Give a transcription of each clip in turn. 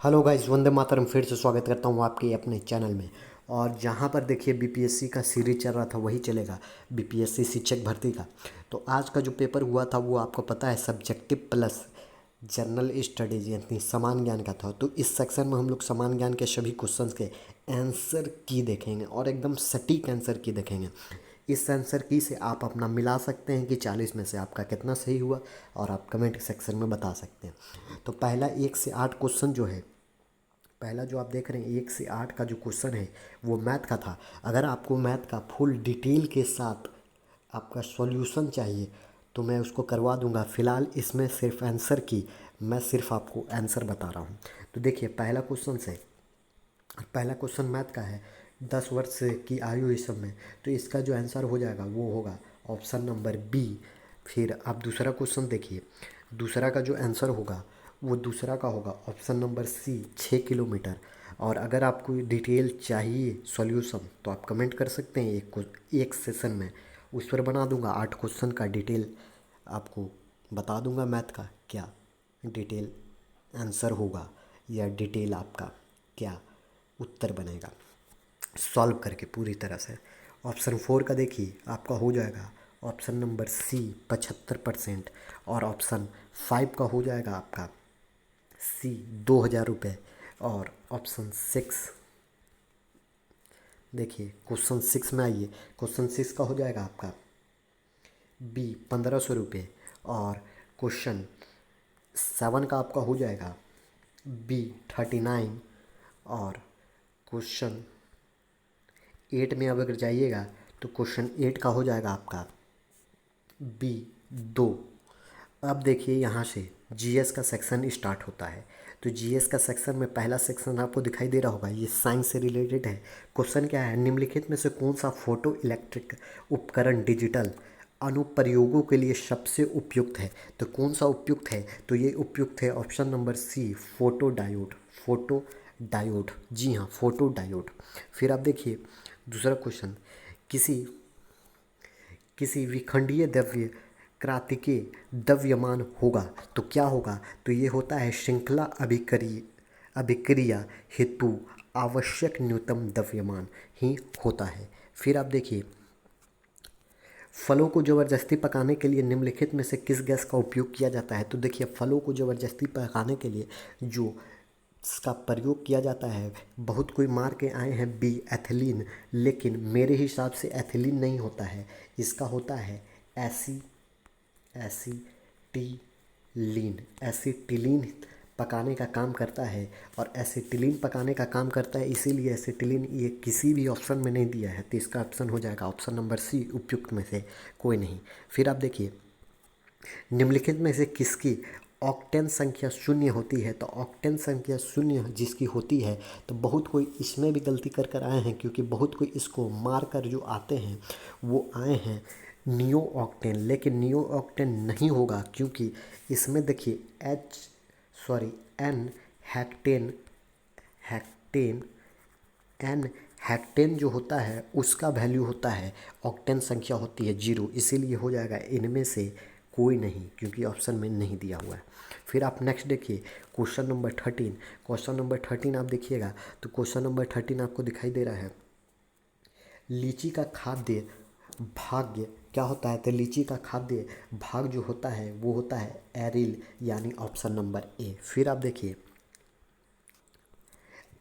Hello guys, Vande Mataram. फिर से स्वागत करता हूँ आपके अपने चैनल में। और जहाँ पर देखिए बीपीएससी का सीरीज चल रहा था वही चलेगा, बीपीएससी शिक्षक भर्ती का। तो आज का जो पेपर हुआ था वो आपको पता है सब्जेक्टिव प्लस जनरल स्टडीज यानी समान ज्ञान का था। तो इस सेक्शन में हम लोग समान ज्ञान के सभी क्वेश्चंस के आंसर की देखेंगे और एकदम सटीक आंसर की देखेंगे। इस आंसर की से आप अपना मिला सकते हैं कि 40 में से आपका कितना सही हुआ, और आप कमेंट सेक्शन में बता सकते हैं। तो पहला 1 से 8 क्वेश्चन जो है, पहला जो आप देख रहे हैं 1 से 8 का जो क्वेश्चन है वो मैथ का था। अगर आपको मैथ का फुल डिटेल के साथ आपका सॉल्यूशन चाहिए तो मैं उसको करवा दूंगा। फ़िलहाल इसमें सिर्फ आंसर की मैं सिर्फ आपको आंसर बता रहा हूँ। तो देखिए पहला क्वेश्चन से, पहला क्वेश्चन मैथ का है 10 वर्ष की आयु इस सब में। तो इसका जो आंसर हो जाएगा वो होगा ऑप्शन नंबर बी। फिर आप दूसरा क्वेश्चन देखिए, दूसरा का जो आंसर होगा वो दूसरा का होगा ऑप्शन नंबर सी 6 किलोमीटर। और अगर आपको डिटेल चाहिए सॉल्यूशन तो आप कमेंट कर सकते हैं, एक सेशन में उस पर बना दूंगा 8 क्वेश्चन का डिटेल आपको बता दूंगा मैथ का क्या डिटेल आंसर होगा या डिटेल आपका क्या उत्तर बनेगा सॉल्व करके पूरी तरह से। ऑप्शन 4 का देखिए आपका हो जाएगा ऑप्शन नंबर सी 75%। और ऑप्शन 5 का हो जाएगा आपका सी 2,000 रुपये। और ऑप्शन 6 देखिए, क्वेश्चन 6 में आइए, क्वेश्चन 6 का हो जाएगा आपका बी 1,500 रुपये। और क्वेश्चन 7 का आपका हो जाएगा बी 39। और क्वेश्चन 8 में अब अगर जाइएगा तो क्वेश्चन 8 का हो जाएगा आपका बी 2। अब देखिए यहाँ से जीएस का सेक्शन स्टार्ट होता है। तो जीएस का सेक्शन में पहला सेक्शन आपको दिखाई दे रहा होगा, ये साइंस से रिलेटेड है। क्वेश्चन क्या है, निम्नलिखित में से कौन सा फोटो इलेक्ट्रिक उपकरण डिजिटल अनुप्रयोगों के लिए सबसे उपयुक्त है। तो कौन सा उपयुक्त है, तो ये उपयुक्त है option number C photo diode. Photo diode, जी हाँ, फोटो डायोड। फिर आप देखिए दूसरा क्वेश्चन, किसी किसी विखंडीय द्रव्य क्रांतिकीय द्रव्यमान होगा तो क्या होगा। तो ये होता है श्रृंखला अभिक्रिया हेतु आवश्यक न्यूनतम द्रव्यमान ही होता है। फिर आप देखिए, फलों को ज़बरदस्ती पकाने के लिए निम्नलिखित में से किस गैस का उपयोग किया जाता है। तो देखिए फलों को ज़बरदस्ती पकाने के लिए जो इसका प्रयोग किया जाता है, बहुत कोई मार के आए हैं बी एथिलीन, लेकिन मेरे हिसाब से एथिलीन नहीं होता है, इसका होता है एसीटिलीन। एसीटिलीन पकाने का काम करता है। और एसीटिलीन पकाने का काम करता है, इसीलिए एसीटिलीन ये किसी भी ऑप्शन में नहीं दिया है। तो इसका ऑप्शन हो जाएगा ऑप्शन नंबर सी, उपयुक्त में से कोई नहीं। फिर आप देखिए, निम्नलिखित में से किसकी ऑक्टेन संख्या शून्य होती है। तो ऑक्टेन संख्या शून्य जिसकी होती है, तो बहुत कोई इसमें भी गलती कर कर आए हैं, क्योंकि बहुत कोई इसको मार कर जो आते हैं वो आए हैं नियो ऑक्टेन, लेकिन नियो ऑक्टेन नहीं होगा, क्योंकि इसमें देखिए सॉरी एन हेक्टेन हेक्टेन एन हेक्टेन जो होता है उसका वैल्यू होता है, ऑक्टेन संख्या होती है 0, इसीलिए हो जाएगा इनमें से कोई नहीं, क्योंकि ऑप्शन में नहीं दिया हुआ है। फिर आप नेक्स्ट देखिए क्वेश्चन नंबर 13। क्वेश्चन नंबर 13 आप देखिएगा तो क्वेश्चन नंबर 13 आपको दिखाई दे रहा है, लीची का खाद्य भाग्य क्या होता है। तो लीची का खाद्य भाग जो होता है वो होता है एरिल, यानी ऑप्शन नंबर ए। फिर आप देखिए,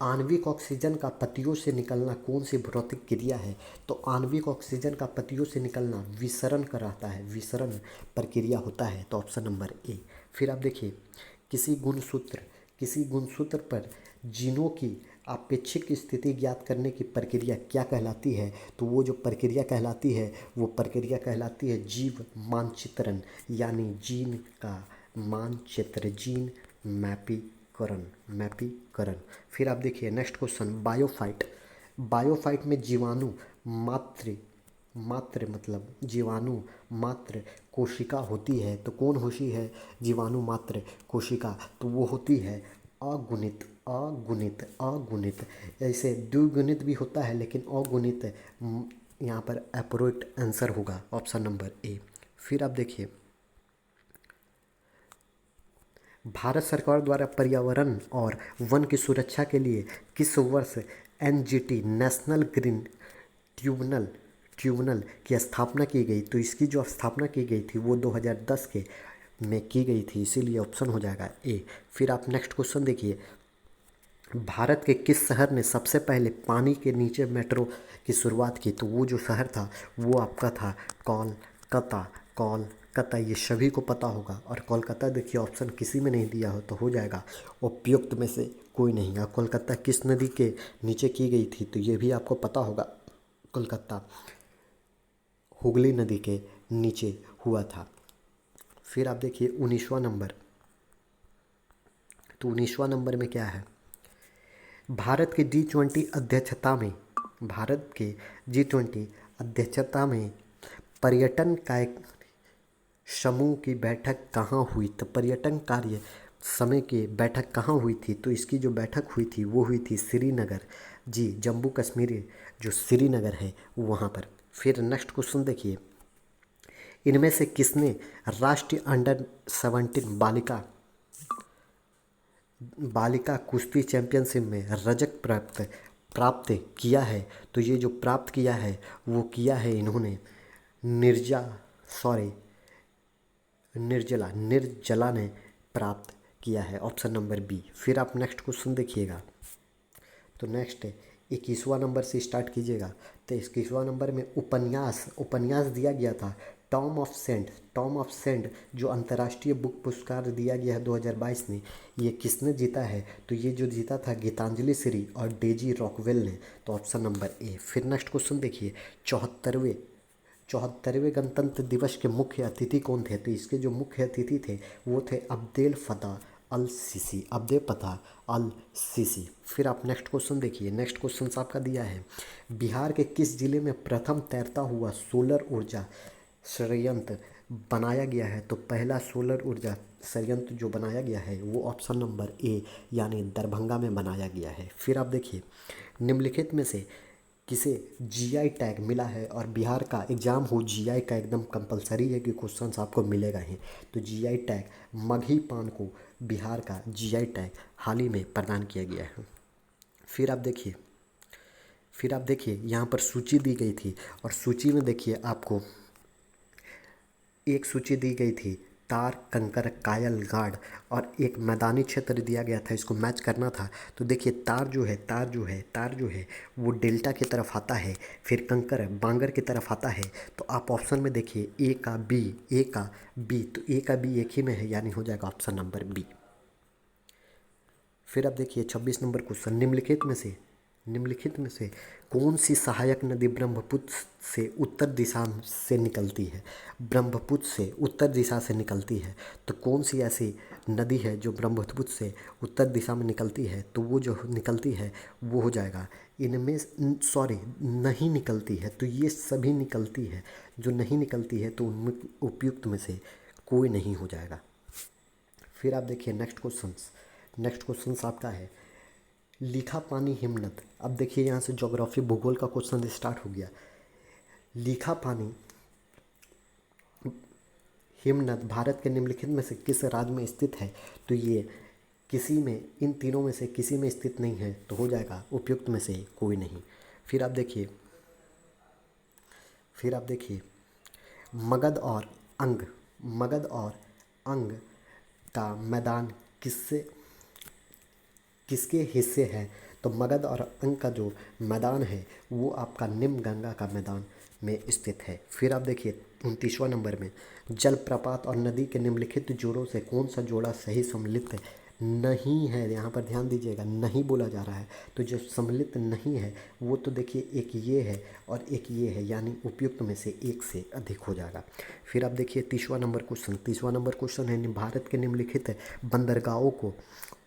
आणविक ऑक्सीजन का पत्तियों से निकलना कौन सी भौतिक क्रिया है। तो आणविक ऑक्सीजन का पत्तियों से निकलना विसरण कराता है, विसरण प्रक्रिया होता है, तो ऑप्शन नंबर ए। फिर आप देखिए, किसी गुणसूत्र किसी गुणसूत्र पर जीनों की आपेक्षिक स्थिति ज्ञात करने की प्रक्रिया क्या कहलाती है। तो वो जो प्रक्रिया कहलाती है वो प्रक्रिया कहलाती है जीव मानचित्रण, यानी जीन का मानचित्र, जीन मैपीकरण। फिर आप देखिए नेक्स्ट क्वेश्चन, बायोफाइट। बायोफाइट में जीवाणु मात्र मात्र मतलब जीवाणु मात्र कोशिका होती है। तो कौन होती है जीवाणु मात्र कोशिका, तो वो होती है अगुणित अगुणित अगुणित। ऐसे द्विगुणित भी होता है, लेकिन अगुणित यहाँ पर एप्रोप्रिएट आंसर होगा ऑप्शन नंबर ए। फिर आप देखिए, भारत सरकार द्वारा पर्यावरण और वन की सुरक्षा के लिए किस वर्ष NGT national green tribunal tribunal की स्थापना की गई? तो इसकी जो स्थापना की गई थी वो 2010 के में की गई थी, इसीलिए ऑप्शन हो जाएगा ए। फिर आप नेक्स्ट क्वेश्चन देखिए, भारत के किस शहर ने सबसे पहले पानी के नीचे मेट्रो की शुरुआत की? तो वो जो शहर था वो आपका था कोलकाता। कोलकाता ये सभी को पता होगा। और कोलकाता देखिए ऑप्शन किसी में नहीं दिया हो तो हो जाएगा उपयुक्त में से कोई नहीं। और कोलकाता किस नदी के नीचे की गई थी? तो ये भी आपको पता होगा, कोलकाता हुगली नदी के नीचे हुआ था। फिर आप देखिए 19वां नंबर। तो 19वां नंबर में क्या है? भारत के G20 अध्यक्षता में पर्यटन कार्य समूह की बैठक कहाँ हुई? तो पर्यटन कार्य समय की बैठक कहाँ हुई थी? तो इसकी जो बैठक हुई थी वो हुई थी श्रीनगर, जी जम्मू कश्मीर जो श्रीनगर है वहाँ पर। फिर नेक्स्ट क्वेश्चन देखिए, इनमें से किसने राष्ट्रीय अंडर 17 बालिका कुश्ती चैंपियनशिप में रजत प्राप्त किया है? तो ये जो प्राप्त किया है वो किया है इन्होंने निर्जला ने प्राप्त किया है, ऑप्शन नंबर बी। फिर आप नेक्स्ट क्वेश्चन देखिएगा। तो नेक्स्ट 21वां नंबर से स्टार्ट कीजिएगा। तो 21वां नंबर में उपन्यास दिया गया था टॉम ऑफ सेंट जो अंतर्राष्ट्रीय बुक पुरस्कार दिया गया है 2022 में, ये किसने जीता है? तो ये जो जीता था गीतांजलि श्री और डेजी रॉकवेल ने, तो ऑप्शन नंबर ए। फिर नेक्स्ट क्वेश्चन देखिए, 74वें गणतंत्र दिवस के मुख्य अतिथि कौन थे? तो इसके जो मुख्य अतिथि थे वो थे अब्देल फताह अल सीसी। फिर आप नेक्स्ट क्वेश्चन देखिए। नेक्स्ट क्वेश्चन आपका दिया है, बिहार के किस जिले में प्रथम तैरता हुआ सोलर ऊर्जा संयंत्र बनाया गया है? तो पहला सोलर ऊर्जा संयंत्र जो बनाया गया है वो ऑप्शन नंबर ए यानी दरभंगा में बनाया गया है। फिर आप देखिए, निम्नलिखित में से किसे जीआई टैग मिला है? और बिहार का एग्जाम हो जीआई का एकदम कंपलसरी है कि क्वेश्चंस आपको मिलेगा ही। तो जीआई टैग मगही पान को बिहार का जीआई टैग हाल ही में प्रदान किया गया है। फिर आप देखिए यहाँ पर सूची दी गई थी और सूची में देखिए आपको एक सूची दी गई थी तार कंकर कायल गार्ड और एक मैदानी क्षेत्र दिया गया था, इसको मैच करना था। तो देखिए तार जो है वो डेल्टा की तरफ आता है, फिर कंकर बांगर की तरफ आता है। तो आप ऑप्शन में देखिए ए का बी तो ए का बी एक ही में है यानी हो जाएगा ऑप्शन नंबर बी। फिर आप देखिए 26 नंबर क्वेश्चन, निम्नलिखित में से कौन सी सहायक नदी ब्रह्मपुत्र से उत्तर दिशा से निकलती है? ब्रह्मपुत्र से उत्तर दिशा से निकलती है। तो कौन सी ऐसी नदी है जो ब्रह्मपुत्र से उत्तर दिशा में निकलती है? तो वो जो निकलती है वो हो जाएगा इनमें नहीं निकलती है। तो ये सभी निकलती है, जो नहीं निकलती है तो उनमें उपयुक्त में से कोई नहीं हो जाएगा। फिर आप देखिए नेक्स्ट क्वेश्चन आपका है लिखा पानी हिमनद। अब देखिए यहाँ से ज्योग्राफी भूगोल का क्वेश्चन स्टार्ट हो गया। लिखा पानी हिमनद भारत के निम्नलिखित में से किस राज्य में स्थित है? तो ये इन तीनों में से किसी में स्थित नहीं है, तो हो जाएगा उपयुक्त में से कोई नहीं। फिर आप देखिए मगध और अंग का मैदान किसके हिस्से है? तो मगध और अंग का जो मैदान है वो आपका निम्न गंगा का मैदान में स्थित है। फिर आप देखिए 29वां नंबर में जलप्रपात और नदी के निम्नलिखित जोड़ों से कौन सा जोड़ा सही सम्मिलित नहीं है? यहाँ पर ध्यान दीजिएगा, नहीं बोला जा रहा है। तो जो सम्मिलित नहीं है वो तो देखिए एक ये है और एक ये है यानी उपयुक्त में से एक से अधिक हो जाएगा। फिर आप देखिए 30वां नंबर क्वेश्चन है भारत के निम्नलिखित बंदरगाहों को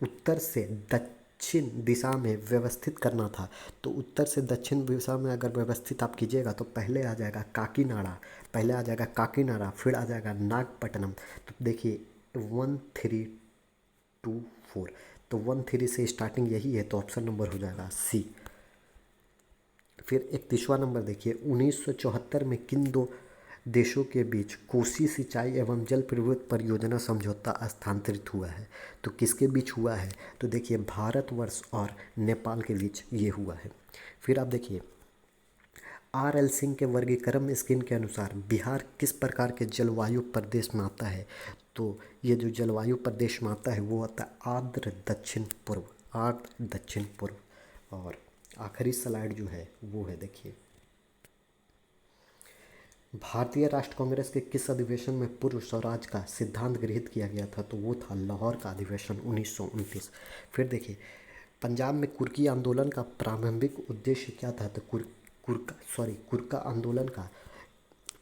उत्तर से दक्षिण दिशा में व्यवस्थित करना था। तो उत्तर से दक्षिण दिशा में अगर व्यवस्थित आप कीजिएगा तो पहले आ जाएगा काकीनाडा, फिर आ जाएगा नागपट्टनम। तो देखिए 1324, तो 13 से स्टार्टिंग यही है, तो ऑप्शन नंबर हो जाएगा सी। फिर 31वां नंबर देखिए 1974 में किन दो देशों के बीच कोसी सिंचाई एवं जल विद्युत परियोजना समझौता स्थानांतरित हुआ है? तो किसके बीच हुआ है? तो देखिए भारतवर्ष और नेपाल के बीच ये हुआ है। फिर आप देखिए RL सिंह के वर्गीकरण स्कीम के अनुसार बिहार किस प्रकार के जलवायु प्रदेश में आता है? तो ये जो जलवायु प्रदेश में आता है वो होता है आर्द्र दक्षिण पूर्व, आर्द्र दक्षिण पूर्व। और आखिरी स्लाइड जो है वो है देखिए भारतीय राष्ट्र कांग्रेस के किस अधिवेशन में पूर्व स्वराज का सिद्धांत गृहीत किया गया था? तो वो था लाहौर का अधिवेशन 1929। फिर देखिए पंजाब में कुर्की आंदोलन का प्रारंभिक उद्देश्य क्या था? तो कुर्का आंदोलन का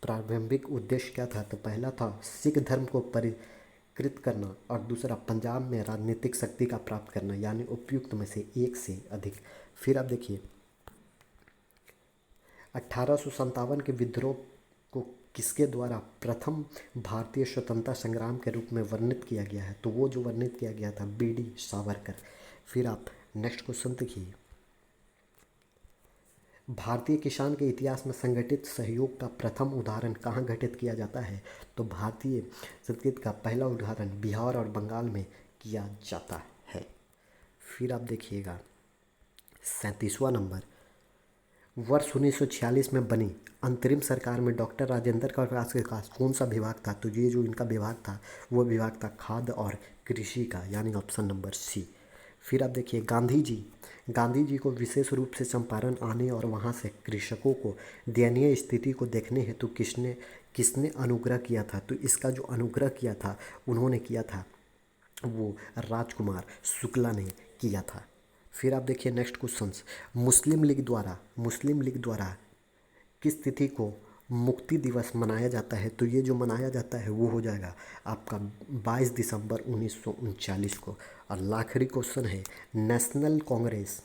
प्रारंभिक उद्देश्य क्या था? तो पहला था सिख धर्म को परिष्कृत करना और दूसरा पंजाब में राजनीतिक शक्ति का प्राप्त करना, यानी उपयुक्त में से एक से अधिक। फिर आप देखिए 1857 के विद्रोह को किसके द्वारा प्रथम भारतीय स्वतंत्रता संग्राम के रूप में वर्णित किया गया है? तो वो जो वर्णित किया गया था BD सावरकर। फिर आप नेक्स्ट क्वेश्चन देखिए भारतीय किसान के इतिहास में संगठित सहयोग का प्रथम उदाहरण कहाँ घटित किया जाता है? तो भारतीय संस्कृत का पहला उदाहरण बिहार और बंगाल में किया जाता है। फिर आप देखिएगा 37वां नंबर वर्ष 1946 में बनी अंतरिम सरकार में डॉक्टर राजेंद्र प्रसाद के पास कौन सा विभाग था? तो ये जो इनका विभाग था वो विभाग था खाद्य और कृषि का, यानी ऑप्शन नंबर C। फिर आप देखिए गांधी जी को विशेष रूप से चंपारण आने और वहाँ से कृषकों को दयनीय स्थिति को देखने हेतु किसने किसने अनुग्रह किया था? तो इसका जो अनुग्रह किया था उन्होंने किया था वो राजकुमार शुक्ला ने किया था। फिर आप देखिए नेक्स्ट क्वेश्चन मुस्लिम लीग द्वारा किस तिथि को मुक्ति दिवस मनाया जाता है? तो ये जो मनाया जाता है वो हो जाएगा आपका 22 दिसंबर 1939 को। और आखिरी क्वेश्चन है नेशनल कांग्रेस,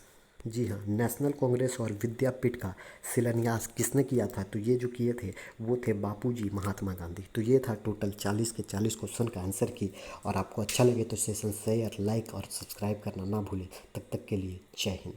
जी हाँ, नेशनल कांग्रेस और विद्यापीठ का शिलान्यास किसने किया था? तो ये जो किए थे वो थे बापूजी महात्मा गांधी। तो ये था टोटल 40 के 40 क्वेश्चन का आंसर की। और आपको अच्छा लगे तो सेशन शेयर, लाइक और सब्सक्राइब करना ना भूलें। तब तक के लिए जय हिंद।